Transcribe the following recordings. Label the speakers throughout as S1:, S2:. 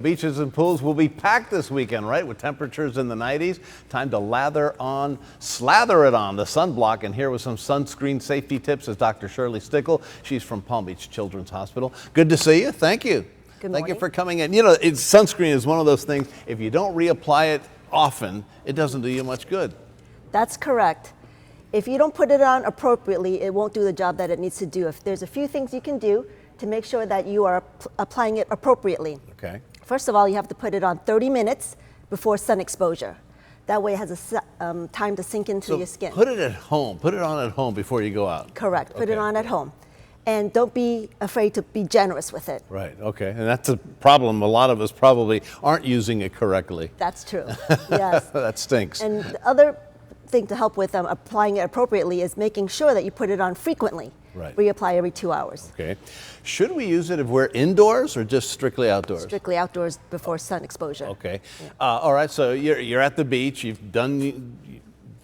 S1: beaches and pools will be packed this weekend, right? With temperatures in the 90s. Time to slather it on the sunblock. And here with some sunscreen safety tips is Dr. Shirley Stickle. She's from Palm Beach Children's Hospital. Good to see you. Thank you.
S2: Good morning.
S1: Thank you for coming in. You know, sunscreen is one of those things, if you don't reapply it often, it doesn't do you much good.
S2: That's correct. If you don't put it on appropriately, it won't do the job that it needs to do. If there's a few things you can do to make sure that you are applying it appropriately.
S1: Okay.
S2: First of all, you have to put it on 30 minutes before sun exposure. That way it has a time to sink into your skin.
S1: Put it at home. Put it on at home before you go out.
S2: Correct. Put it on at home. And don't be afraid to be generous with it.
S1: Right, okay. And that's a problem. A lot of us probably aren't using it correctly.
S2: That's true, yes.
S1: That stinks.
S2: And the other thing to help with applying it appropriately is making sure that you put it on frequently.
S1: Right.
S2: Reapply every 2 hours.
S1: Okay. Should we use it if we're indoors or just strictly outdoors?
S2: Strictly outdoors before sun exposure.
S1: Okay. Yeah. All right, so you're at the beach. You've done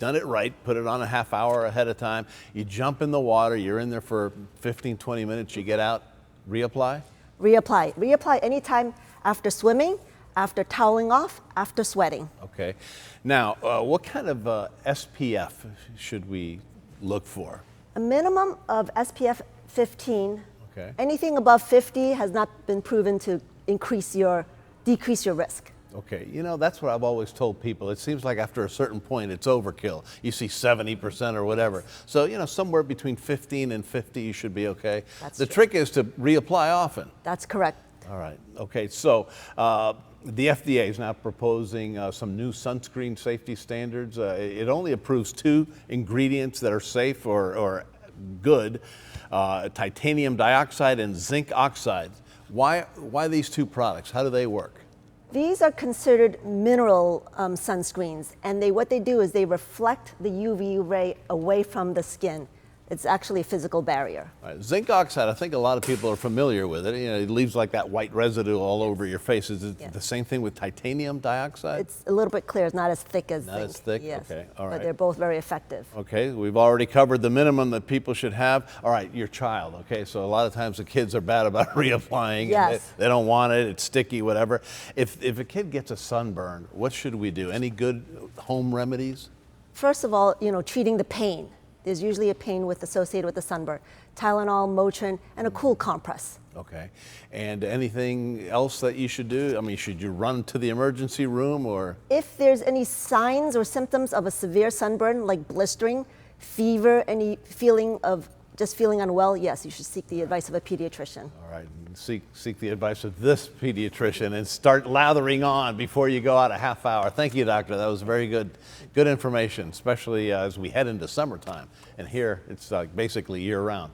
S1: it right. Put it on a half hour ahead of time. You jump in the water. You're in there for 15, 20 minutes. You get out. Reapply?
S2: Reapply. Reapply anytime after swimming, after toweling off, after sweating.
S1: Okay. Now, what kind of SPF should we look for?
S2: A minimum of SPF 15.
S1: Okay.
S2: Anything above 50 has not been proven to decrease your risk.
S1: Okay, you know, that's what I've always told people. It seems like after a certain point, it's overkill. You see 70% or whatever. So, you know, somewhere between 15 and 50, you should be okay. The trick is to reapply often.
S2: That's correct.
S1: All right. Okay, so the FDA is now proposing some new sunscreen safety standards. It only approves 2 ingredients that are safe or good, titanium dioxide and zinc oxide. Why these 2 products? How do they work?
S2: These are considered mineral sunscreens, and what they do is they reflect the UV ray away from the skin. It's actually a physical barrier.
S1: Right. Zinc oxide, I think a lot of people are familiar with it. You know, it leaves like that white residue all over your face. Is it the same thing with titanium dioxide?
S2: It's a little bit clear. It's not as thick as zinc.
S1: Not as thick?
S2: Yes.
S1: Okay, all right.
S2: But they're both very effective.
S1: Okay, we've already covered the minimum that people should have. All right, your child, okay, so a lot of times the kids are bad about reapplying.
S2: Yes.
S1: They don't want it, it's sticky, whatever. If a kid gets a sunburn, what should we do? Any good home remedies?
S2: First of all, treating the pain. There's usually a pain associated with the sunburn. Tylenol, Motrin, and a cool compress.
S1: Okay. And anything else that you should do? I mean, should you run to the emergency room or?
S2: If there's any signs or symptoms of a severe sunburn, like blistering, fever, any feeling unwell, yes, you should seek the advice of a pediatrician.
S1: All right, seek the advice of this pediatrician and start lathering on before you go out a half hour. Thank you, doctor. That was very good information, especially as we head into summertime. And here, it's basically year-round.